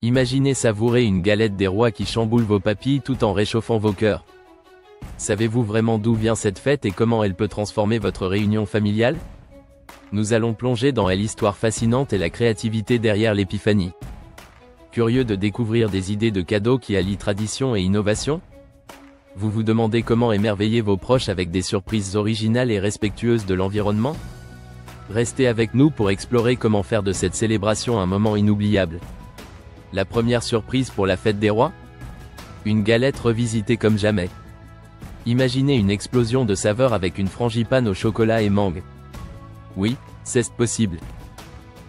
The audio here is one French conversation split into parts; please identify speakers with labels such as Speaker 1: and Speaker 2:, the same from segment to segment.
Speaker 1: Imaginez savourer une galette des rois qui chamboule vos papilles tout en réchauffant vos cœurs. Savez-vous vraiment d'où vient cette fête et comment elle peut transformer votre réunion familiale? Nous allons plonger dans l'histoire fascinante et la créativité derrière l'épiphanie. Curieux de découvrir des idées de cadeaux qui allient tradition et innovation? Vous vous demandez comment émerveiller vos proches avec des surprises originales et respectueuses de l'environnement? Restez avec nous pour explorer comment faire de cette célébration un moment inoubliable. La première surprise pour la fête des rois? Une galette revisitée comme jamais. Imaginez une explosion de saveurs avec une frangipane au chocolat et mangue. Oui, c'est possible.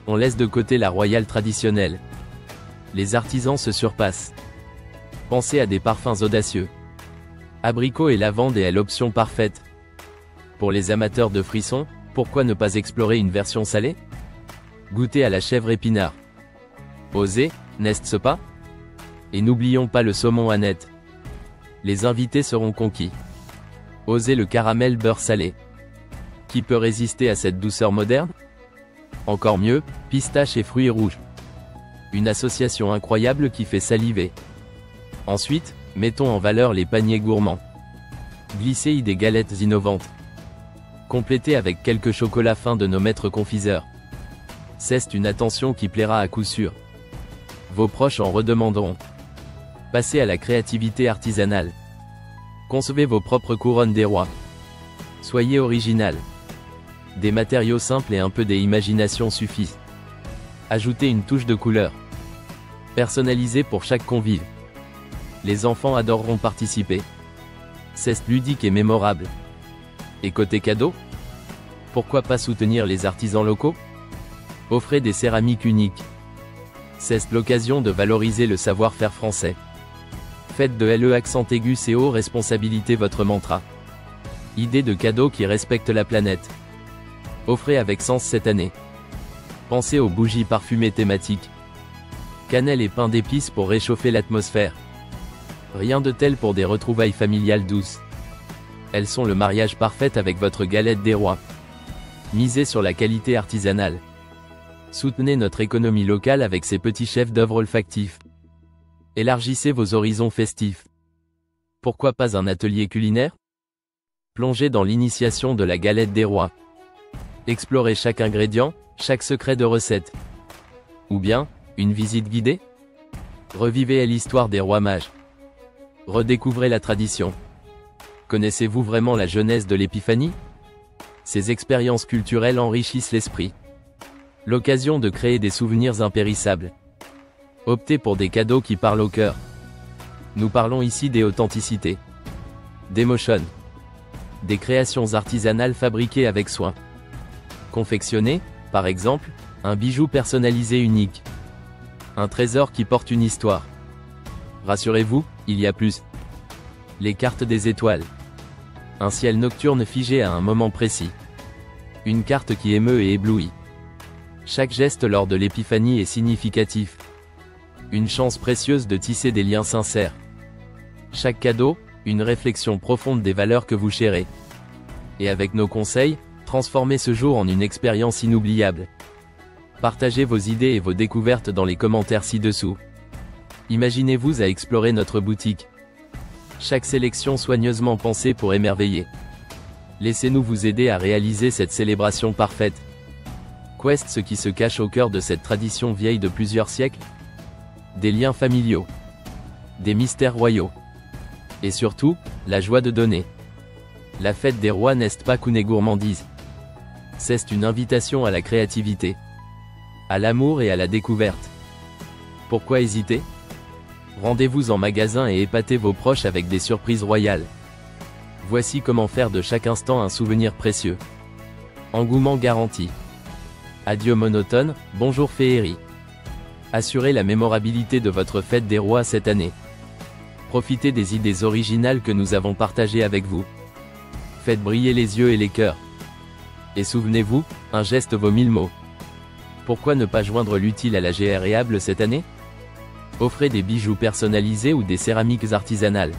Speaker 1: On laisse de côté la royale traditionnelle. Les artisans se surpassent. Pensez à des parfums audacieux. Abricot et lavande est l'option parfaite. Pour les amateurs de frissons, pourquoi ne pas explorer une version salée? Goûtez à la chèvre épinard. Osez, n'est-ce pas? Et n'oublions pas le saumon Annette. Les invités seront conquis. Osez le caramel beurre salé. Qui peut résister à cette douceur moderne? Encore mieux, pistache et fruits rouges. Une association incroyable qui fait saliver. Ensuite, mettons en valeur les paniers gourmands. Glissez des galettes innovantes. Complétez avec quelques chocolats fins de nos maîtres confiseurs. C'est une attention qui plaira à coup sûr. Vos proches en redemanderont. Passez à la créativité artisanale. Concevez vos propres couronnes des rois. Soyez original. Des matériaux simples et un peu d'imagination suffisent. Ajoutez une touche de couleur. Personnalisée pour chaque convive. Les enfants adoreront participer. C'est ludique et mémorable. Et côté cadeau? Pourquoi pas soutenir les artisans locaux? Offrez des céramiques uniques. C'est l'occasion de valoriser le savoir-faire français. Faites de l'accent aigu CO responsabilité votre mantra. Idée de cadeau qui respecte la planète. Offrez avec sens cette année. Pensez aux bougies parfumées thématiques. Cannelle et pain d'épices pour réchauffer l'atmosphère. Rien de tel pour des retrouvailles familiales douces. Elles sont le mariage parfait avec votre galette des rois. Misez sur la qualité artisanale. Soutenez notre économie locale avec ses petits chefs-d'œuvre olfactifs. Élargissez vos horizons festifs. Pourquoi pas un atelier culinaire? Plongez dans l'initiation de la galette des rois. Explorez chaque ingrédient, chaque secret de recette. Ou bien, une visite guidée? Revivez l'histoire des rois mages. Redécouvrez la tradition. Connaissez-vous vraiment la genèse de l'épiphanie? Ces expériences culturelles enrichissent l'esprit. L'occasion de créer des souvenirs impérissables. Optez pour des cadeaux qui parlent au cœur. Nous parlons ici des authenticités. D'émotion. Des créations artisanales fabriquées avec soin. Confectionnez, par exemple, un bijou personnalisé unique. Un trésor qui porte une histoire. Rassurez-vous, il y a plus. Les cartes des étoiles. Un ciel nocturne figé à un moment précis. Une carte qui émeut et éblouit. Chaque geste lors de l'épiphanie est significatif. Une chance précieuse de tisser des liens sincères. Chaque cadeau, une réflexion profonde des valeurs que vous chérez. Et avec nos conseils, transformez ce jour en une expérience inoubliable. Partagez vos idées et vos découvertes dans les commentaires ci-dessous. Imaginez-vous à explorer notre boutique. Chaque sélection soigneusement pensée pour émerveiller. Laissez-nous vous aider à réaliser cette célébration parfaite. Qu'est ce qui se cache au cœur de cette tradition vieille de plusieurs siècles? Des liens familiaux. Des mystères royaux. Et surtout, la joie de donner. La fête des rois n'est pas qu'une gourmandise. C'est une invitation à la créativité. À l'amour et à la découverte. Pourquoi hésiter? Rendez-vous en magasin et épatez vos proches avec des surprises royales. Voici comment faire de chaque instant un souvenir précieux. Engouement garanti. Adieu monotone, bonjour féerie. Assurez la mémorabilité de votre fête des rois cette année. Profitez des idées originales que nous avons partagées avec vous. Faites briller les yeux et les cœurs. Et souvenez-vous, un geste vaut 1000 mots. Pourquoi ne pas joindre l'utile à l'agréable cette année? Offrez des bijoux personnalisés ou des céramiques artisanales.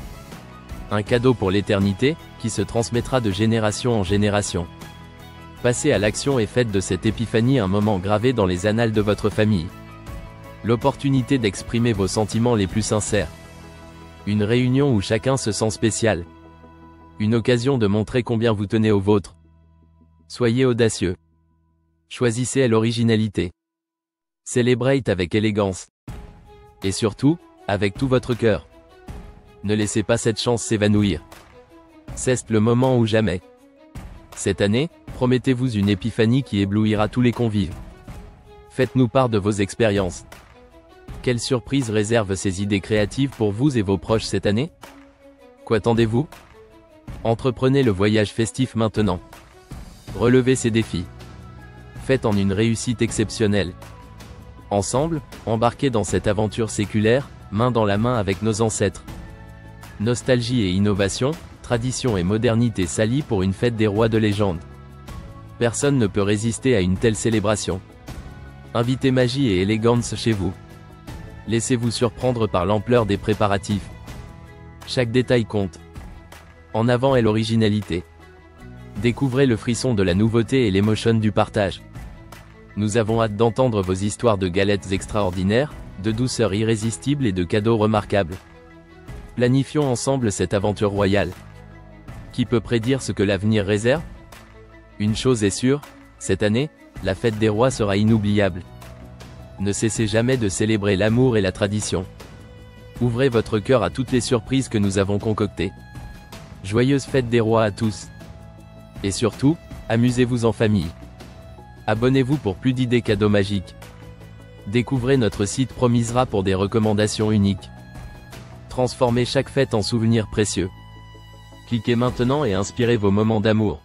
Speaker 1: Un cadeau pour l'éternité, qui se transmettra de génération en génération. Passez à l'action et faites de cette épiphanie un moment gravé dans les annales de votre famille. L'opportunité d'exprimer vos sentiments les plus sincères. Une réunion où chacun se sent spécial. Une occasion de montrer combien vous tenez au vôtre. Soyez audacieux. Choisissez l'originalité. Celebrate avec élégance. Et surtout, avec tout votre cœur. Ne laissez pas cette chance s'évanouir. C'est le moment ou jamais. Cette année, promettez-vous une épiphanie qui éblouira tous les convives. Faites-nous part de vos expériences. Quelle surprise réserve ces idées créatives pour vous et vos proches cette année? Qu'attendez-vous? Entreprenez le voyage festif maintenant. Relevez ces défis. Faites en une réussite exceptionnelle. Ensemble, embarquez dans cette aventure séculaire, main dans la main avec nos ancêtres. Nostalgie et innovation, tradition et modernité s'allient pour une fête des rois de légende. Personne ne peut résister à une telle célébration. Invitez magie et élégance chez vous. Laissez-vous surprendre par l'ampleur des préparatifs. Chaque détail compte. En avant est l'originalité. Découvrez le frisson de la nouveauté et l'émotion du partage. Nous avons hâte d'entendre vos histoires de galettes extraordinaires, de douceur irrésistible et de cadeaux remarquables. Planifions ensemble cette aventure royale. Qui peut prédire ce que l'avenir réserve? Une chose est sûre, cette année, la fête des rois sera inoubliable. Ne cessez jamais de célébrer l'amour et la tradition. Ouvrez votre cœur à toutes les surprises que nous avons concoctées. Joyeuse fête des rois à tous. Et surtout, amusez-vous en famille. Abonnez-vous pour plus d'idées cadeaux magiques. Découvrez notre site Promisera pour des recommandations uniques. Transformez chaque fête en souvenir précieux. Cliquez maintenant et inspirez vos moments d'amour.